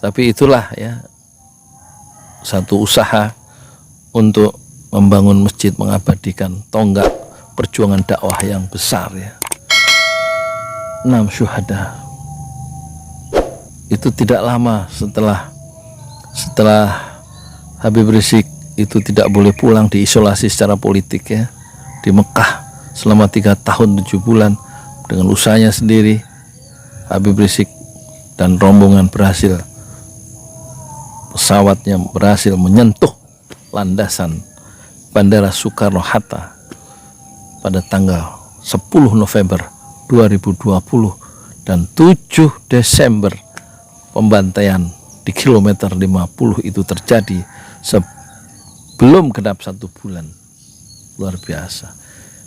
Tapi itulah ya, satu usaha untuk membangun masjid, mengabadikan tonggak perjuangan dakwah yang besar ya. 6 syuhada. Itu tidak lama setelah Habib Rizik itu tidak boleh pulang, diisolasi secara politik ya di Mekah selama 3 tahun 7 bulan dengan usahanya sendiri. Habib Rizik dan rombongan berhasil, pesawatnya berhasil menyentuh landasan Bandara Soekarno-Hatta pada tanggal 10 November 2020 dan 7 Desember pembantaian di kilometer 50 itu terjadi sebelum genap 1 bulan. Luar biasa.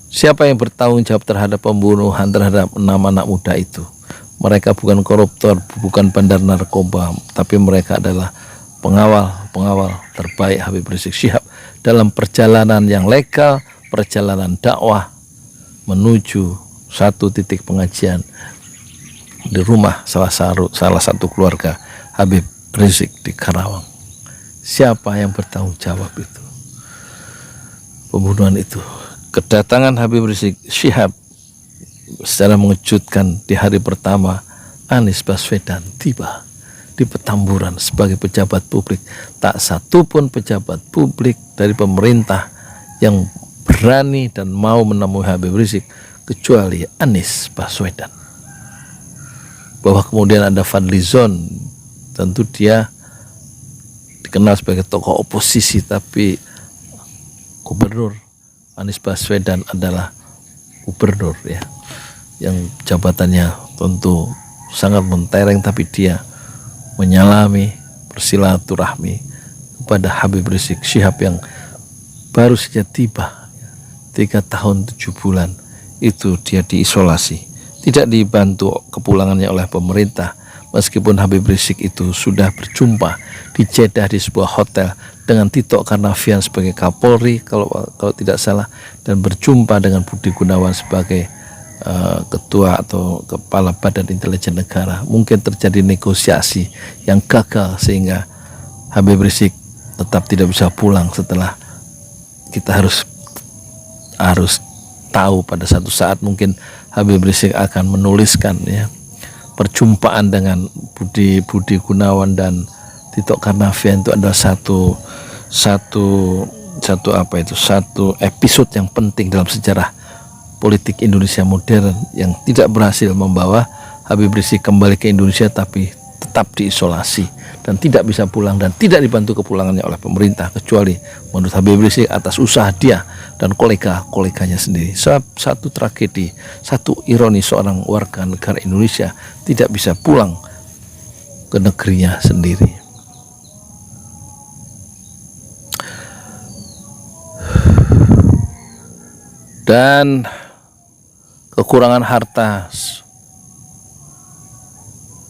Siapa yang bertanggung jawab terhadap pembunuhan terhadap 6 anak muda itu? Mereka bukan koruptor, bukan bandar narkoba, tapi mereka adalah pengawal terbaik Habib Rizik Syihab dalam perjalanan yang legal, perjalanan dakwah menuju satu titik pengajian di rumah salah satu keluarga Habib Rizik di Karawang. Siapa yang bertanggung jawab itu? Pembunuhan itu. Kedatangan Habib Rizik Syihab secara mengejutkan di hari pertama Anies Baswedan tiba di Petamburan sebagai pejabat publik. Tak satu pun pejabat publik dari pemerintah yang berani dan mau menemui Habib Rizik kecuali Anies Baswedan. Bahwa kemudian ada Fadlizon, tentu dia dikenal sebagai tokoh oposisi, tapi Gubernur Anies Baswedan adalah gubernur ya, yang jabatannya tentu sangat mentereng, tapi dia menyalami, bersilaturahmi kepada Habib Rizik Syihab yang baru saja tiba 3 tahun 7 bulan itu dia diisolasi, tidak dibantu kepulangannya oleh pemerintah, meskipun Habib Rizik itu sudah berjumpa di Jeddah di sebuah hotel dengan Tito Karnavian sebagai Kapolri kalau tidak salah, dan berjumpa dengan Budi Gunawan sebagai ketua atau kepala Badan Intelijen Negara. Mungkin terjadi negosiasi yang gagal sehingga Habib Rizik tetap tidak bisa pulang. Setelah kita harus tahu pada satu saat mungkin Habib Rizik akan menuliskan ya perjumpaan dengan Budi Gunawan dan Tito Karnavian itu adalah satu episode yang penting dalam sejarah politik Indonesia modern yang tidak berhasil membawa Habib Rizik kembali ke Indonesia, tapi tetap diisolasi dan tidak bisa pulang dan tidak dibantu kepulangannya oleh pemerintah, kecuali menurut Habib Rizik atas usaha dia dan koleganya sendiri. Satu tragedi, satu ironi seorang warga negara Indonesia tidak bisa pulang ke negerinya sendiri. Dan kekurangan harta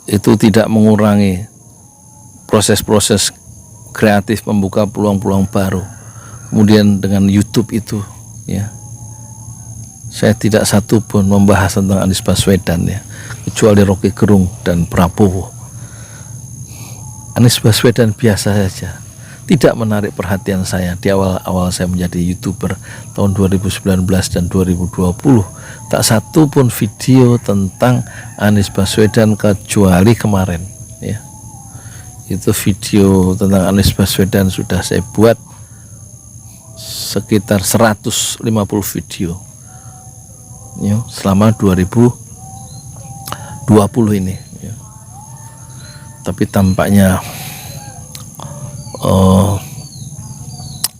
itu tidak mengurangi proses-proses kreatif membuka peluang-peluang baru. Kemudian dengan YouTube itu ya, saya tidak satu pun membahas tentang Anies Baswedan ya, kecuali Rocky Gerung dan Prabowo. Anies Baswedan biasa saja, tidak menarik perhatian saya di awal saya menjadi YouTuber tahun 2019 dan 2020. Tak satu pun video tentang Anies Baswedan kecuali kemarin ya. Itu video tentang Anies Baswedan sudah saya buat sekitar 150 video ya, selama 2020 ini ya. Tapi tampaknya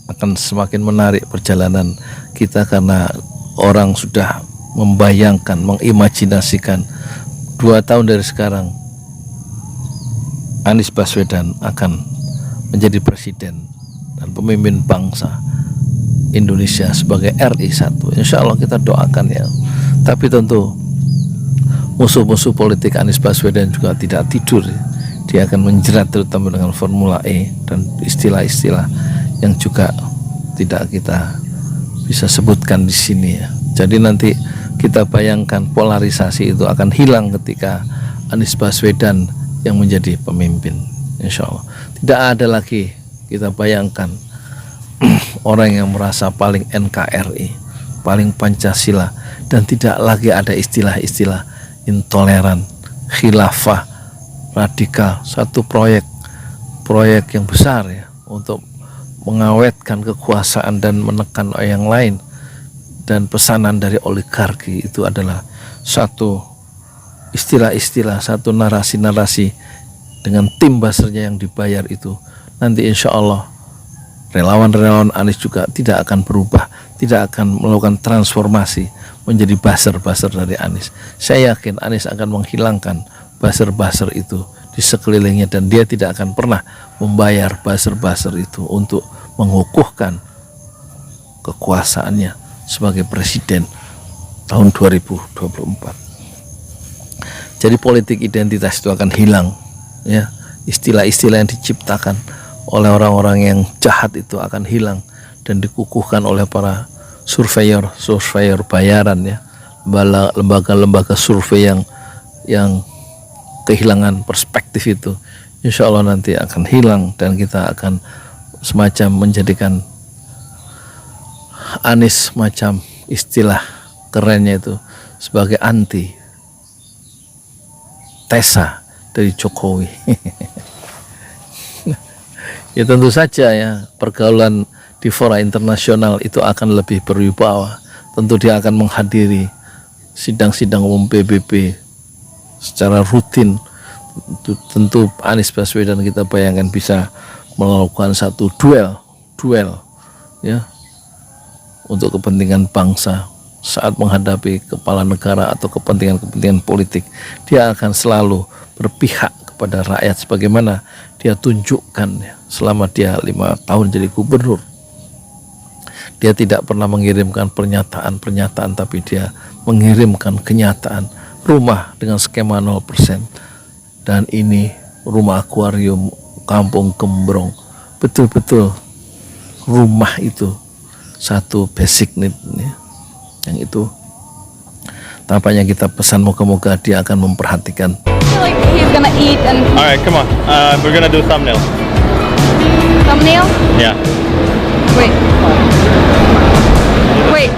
akan semakin menarik perjalanan kita karena orang sudah membayangkan, mengimajinasikan 2 tahun dari sekarang Anies Baswedan akan menjadi presiden dan pemimpin bangsa Indonesia sebagai RI 1. Insya Allah kita doakan ya. Tapi tentu musuh-musuh politik Anies Baswedan juga tidak tidur. Dia akan menjerat terutama dengan Formula E dan istilah-istilah yang juga tidak kita bisa sebutkan di sini ya. Jadi nanti kita bayangkan polarisasi itu akan hilang ketika Anies Baswedan yang menjadi pemimpin. insya Allah. Tidak ada lagi kita bayangkan orang yang merasa paling NKRI, paling Pancasila, dan tidak lagi ada istilah-istilah intoleran, khilafah, radikal. Satu proyek yang besar ya untuk mengawetkan kekuasaan dan menekan yang lain, dan pesanan dari oligarki itu adalah satu istilah-istilah, satu narasi-narasi dengan tim buzzernya yang dibayar itu. Nanti insya Allah relawan-relawan Anies juga tidak akan berubah, tidak akan melakukan transformasi menjadi buzzer-buzzer dari Anies. Saya yakin Anies akan menghilangkan buzzer-buzzer itu di sekelilingnya, dan dia tidak akan pernah membayar buzzer-buzzer itu untuk mengukuhkan kekuasaannya sebagai presiden tahun 2024. Jadi politik identitas itu akan hilang ya. Istilah-istilah yang diciptakan oleh orang-orang yang jahat itu akan hilang dan dikukuhkan oleh para surveyor bayaran ya, lembaga-lembaga survei yang kehilangan perspektif itu, insya Allah nanti akan hilang, dan kita akan semacam menjadikan Anies macam istilah kerennya itu sebagai anti tesa dari Jokowi. Ya tentu saja ya, pergaulan di fora internasional itu akan lebih berwibawa. Tentu dia akan menghadiri sidang-sidang umum PBB secara rutin. Tentu Anies Baswedan kita bayangkan bisa melakukan satu duel ya untuk kepentingan bangsa saat menghadapi kepala negara atau kepentingan politik. Dia akan selalu berpihak kepada rakyat sebagaimana dia tunjukkan ya, selama dia 5 tahun jadi gubernur. Dia tidak pernah mengirimkan pernyataan, tapi dia mengirimkan kenyataan. Rumah dengan skema 0%, dan ini rumah akuarium Kampung Gembrong, betul-betul rumah itu satu basic need ya. Yang itu tampaknya kita pesan, moga-moga dia akan memperhatikan. Like he's gonna eat and Alright, come on. We're gonna do thumbnail. thumbnail. Yeah. Wait. Wait.